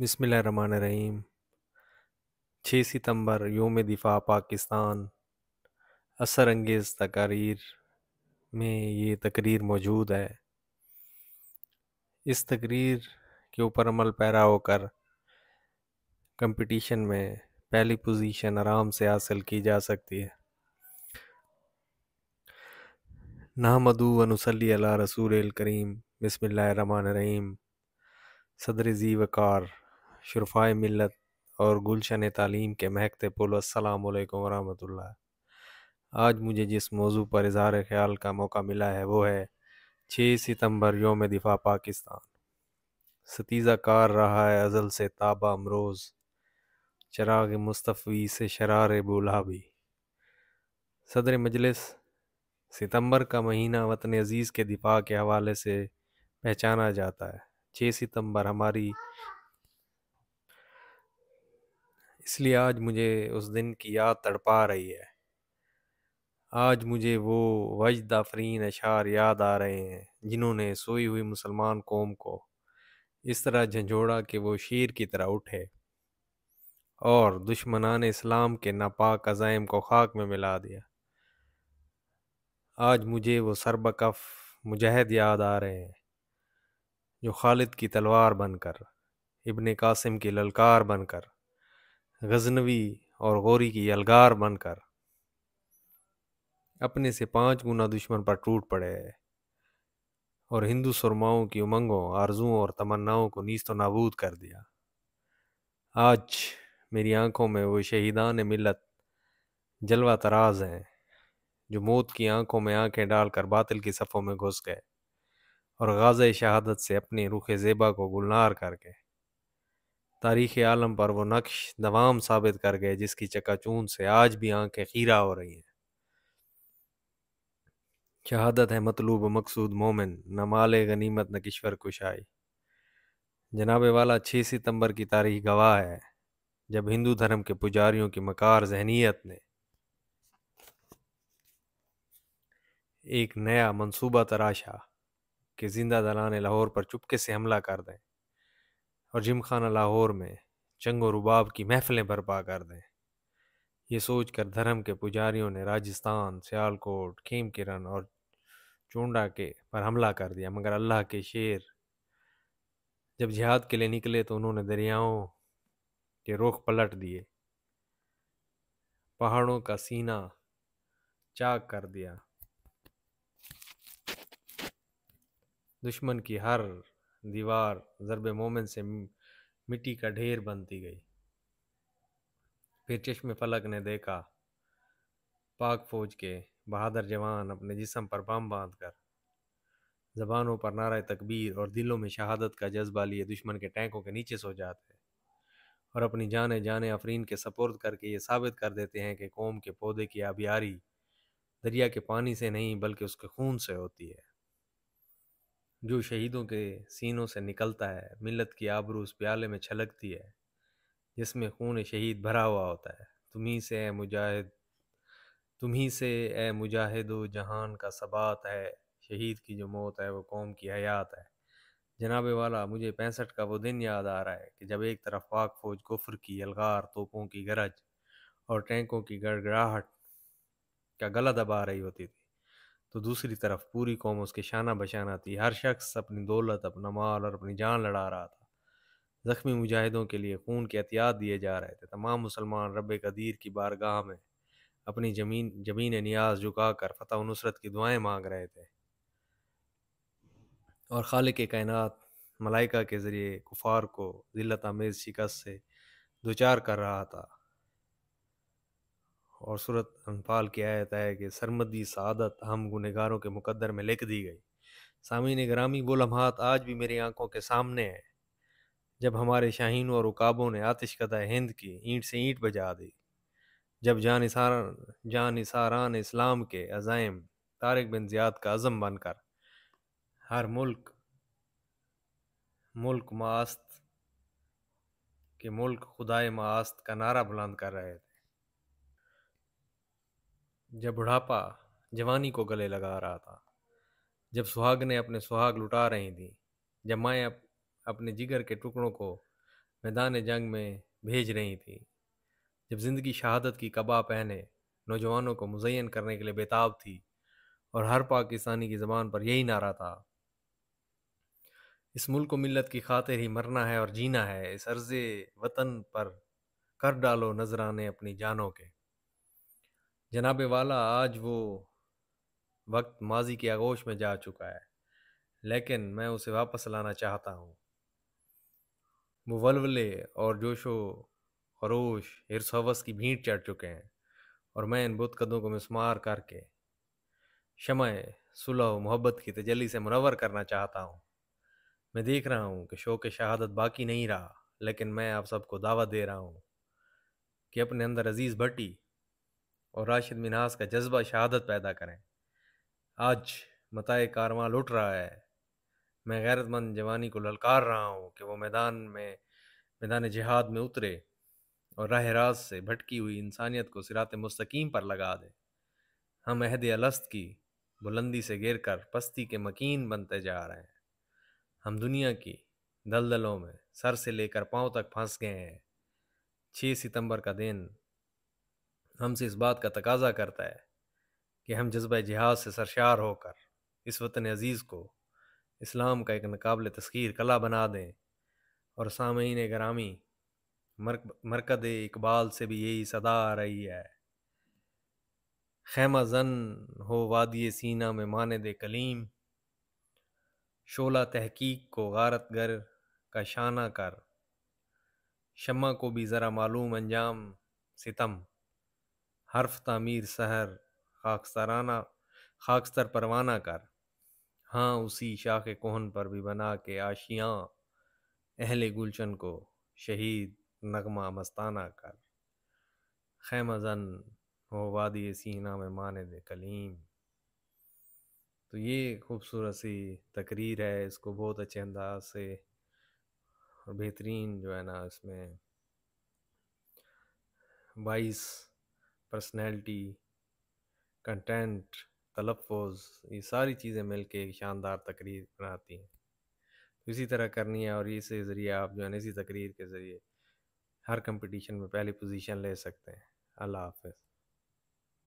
بسم اللہ الرحمن الرحیم 6 ستمبر یوم دفاع پاکستان اثر انگیز تقاریر میں یہ تقریر موجود ہے۔ اس تقریر کے اوپر عمل پیرا ہو کر کمپٹیشن میں پہلی پوزیشن آرام سے حاصل کی جا سکتی ہے۔ نحمدہ و نصلی علی رسول الکریم۔ بسم اللہ الرحمن الرحیم۔ صدر ذی وقار، شرفائے ملت اور گلشن تعلیم کے مہکتے پھول، السلام علیکم ورحمۃ اللہ۔ آج مجھے جس موضوع پر اظہار خیال کا موقع ملا ہے وہ ہے 6 ستمبر یوم دفاع پاکستان۔ ستیزہ کار رہا ہے ازل سے تابہ امروز، چراغ مصطفی سے شرار بولا بھی۔ صدر مجلس، ستمبر کا مہینہ وطن عزیز کے دفاع کے حوالے سے پہچانا جاتا ہے۔ 6 ستمبر ہماری، اس لیے آج مجھے اس دن کی یاد تڑپا رہی ہے۔ آج مجھے وہ وجد آفرین اشعار یاد آ رہے ہیں جنہوں نے سوئی ہوئی مسلمان قوم کو اس طرح جھنجھوڑا کہ وہ شیر کی طرح اٹھے اور دشمنان اسلام کے ناپاک عزائم کو خاک میں ملا دیا۔ آج مجھے وہ سربکف مجاہد یاد آ رہے ہیں جو خالد کی تلوار بن کر، ابن قاسم کی للکار بن کر، غزنوی اور غوری کی یلغار بن کر اپنے سے 5 گنا دشمن پر ٹوٹ پڑے ہیں اور ہندو سرماؤں کی امنگوں، آرزوؤں اور تمناؤں کو نیست و نابود کر دیا۔ آج میری آنکھوں میں وہ شہیدان ملت جلوہ طراز ہیں جو موت کی آنکھوں میں آنکھیں ڈال کر باطل کی صفوں میں گھس گئے اور غازۂ شہادت سے اپنی رخ زیبا کو گلنار کر کے تاریخ عالم پر وہ نقش دوام ثابت کر گئے جس کی چکا چون سے آج بھی آنکھیں خیرہ ہو رہی ہیں۔ شہادت ہے مطلوب و مقصود مومن، نہ مال غنیمت نہ کشور کشائی۔ جناب والا 6 ستمبر کی تاریخ گواہ ہے جب ہندو دھرم کے پجاریوں کی مکار ذہنیت نے ایک نیا منصوبہ تراشا کہ زندہ دلان لاہور پر چپکے سے حملہ کر دیں اور جم خانہ لاہور میں چنگ و رباب کی محفلیں برپا کر دیں۔ یہ سوچ کر دھرم کے پجاریوں نے راجستھان، سیالکوٹ، کھیم کرن اور چونڈا کے پر حملہ کر دیا، مگر اللہ کے شیر جب جہاد کے لیے نکلے تو انہوں نے دریاؤں کے رخ پلٹ دیے، پہاڑوں کا سینہ چاک کر دیا، دشمن کی ہر دیوار ضرب مومن سے مٹی کا ڈھیر بنتی گئی۔ پھر چشم فلک نے دیکھا پاک فوج کے بہادر جوان اپنے جسم پر بم باندھ کر، زبانوں پر نعرہ تکبیر اور دلوں میں شہادت کا جذبہ لیے دشمن کے ٹینکوں کے نیچے سو جاتے ہیں اور اپنی جان آفرین کے سپرد کر کے یہ ثابت کر دیتے ہیں کہ قوم کے پودے کی آبیاری دریا کے پانی سے نہیں بلکہ اس کے خون سے ہوتی ہے۔ جو شہیدوں کے سینوں سے نکلتا ہے، ملت کی آبرو اس پیالے میں چھلکتی ہے جس میں خون شہید بھرا ہوا ہوتا ہے۔ تمہیں سے اے مجاہد و جہان کا ثبات ہے، شہید کی جو موت ہے وہ قوم کی حیات ہے۔ جناب والا، مجھے 65 کا وہ دن یاد آ رہا ہے کہ جب ایک طرف پاک فوج کفر کی یلغار، توپوں کی گرج اور ٹینکوں کی گڑگڑاہٹ کا گلا دبا رہی ہوتی تھی تو دوسری طرف پوری قوم اس کے شانہ بشانہ تھی۔ ہر شخص اپنی دولت، اپنا مال اور اپنی جان لڑا رہا تھا۔ زخمی مجاہدوں کے لیے خون کے عطیات دیے جا رہے تھے۔ تمام مسلمان رب قدیر کی بارگاہ میں اپنی جبین نیاز جھکا کر فتح و نصرت کی دعائیں مانگ رہے تھے اور خالق کائنات ملائکہ کے ذریعے کفار کو ذلت آمیز شکست سے دوچار کر رہا تھا۔ اور سورۃ انفال کی آیت ہے کہ سرمدی سعادت ہم گنہگاروں کے مقدر میں لکھ دی گئی۔ سامعین گرامی، وہ لمحات آج بھی میری آنکھوں کے سامنے ہیں جب ہمارے شاہینوں اور عقابوں نے آتش کدہ ہند کی اینٹ سے اینٹ بجا دی، جب جانثاران اسلام کے عزائم طارق بن زیاد کا عزم بن کر ہر ملک ماست کہ ملک خدائے ماست کا نعرہ بلند کر رہے تھے، جب بڑھاپا جوانی کو گلے لگا رہا تھا، جب سہاگنیں اپنے سہاگ لٹا رہی تھیں، جب مائیں اپنے جگر کے ٹکڑوں کو میدان جنگ میں بھیج رہی تھیں، جب زندگی شہادت کی قبا پہنے نوجوانوں کو مزین کرنے کے لیے بےتاب تھی، اور ہر پاکستانی کی زبان پر یہی نعرہ تھا، اس ملک و ملت کی خاطر ہی مرنا ہے اور جینا ہے، اس عرض وطن پر کر ڈالو نذرانے اپنی جانوں کے۔ جناب والا، آج وہ وقت ماضی کی آغوش میں جا چکا ہے، لیکن میں اسے واپس لانا چاہتا ہوں۔ وہ ولولے اور جوش و خروش حرص و ہوس کی بھینٹ چڑھ چکے ہیں، اور میں ان بت قدوں کو مسمار کر کے شمع صلح و محبت کی تجلی سے منور کرنا چاہتا ہوں۔ میں دیکھ رہا ہوں کہ شوق شہادت باقی نہیں رہا، لیکن میں آپ سب کو دعوت دے رہا ہوں کہ اپنے اندر عزیز بھٹی اور راشد منہاس کا جذبہ شہادت پیدا کریں۔ آج متاع کارواں لٹ رہا ہے، میں غیرت مند جوانی کو للکار رہا ہوں کہ وہ میدان جہاد میں اترے اور راہ راست سے بھٹکی ہوئی انسانیت کو صراط مستقیم پر لگا دے۔ ہم عہد الست کی بلندی سے گر کر پستی کے مکین بنتے جا رہے ہیں۔ ہم دنیا کی دلدلوں میں سر سے لے کر پاؤں تک پھنس گئے ہیں۔ 6 ستمبر کا دن ہم سے اس بات کا تقاضا کرتا ہے کہ ہم جذبہ جہاد سے سرشار ہو کر اس وطن عزیز کو اسلام کا ایک ناقابل تسخیر قلعہ بنا دیں۔ اور سامعین گرامی، مرکد اقبال سے بھی یہی صدا آ رہی ہے، خیمہ زن ہو وادی سینہ میں ماند کلیم، شعلہ تحقیق کو غارت گر کا شانہ کر، شمع کو بھی ذرا معلوم انجام ستم، حرف تعمیر سحر خاکستر پروانہ کر، ہاں اسی شاخ کہن پر بھی بنا کے آشیاں، اہل گلشن کو شہید نغمہ مستانہ کر، خیمہ زن ہو وادی سینہ میں ماند کلیم۔ تو یہ خوبصورت سی تقریر ہے، اس کو بہت اچھے انداز سے اور بہترین جو ہے نا اس میں 22 پرسنالٹی، کنٹینٹ، تلفظ، یہ ساری چیزیں مل کے ایک شاندار تقریر بناتی ہیں۔ تو اسی طرح کرنی ہے، اور اسی ذریعے آپ جو ہے نا اسی تقریر کے ذریعے ہر کمپٹیشن میں پہلی پوزیشن لے سکتے ہیں۔ اللہ حافظ۔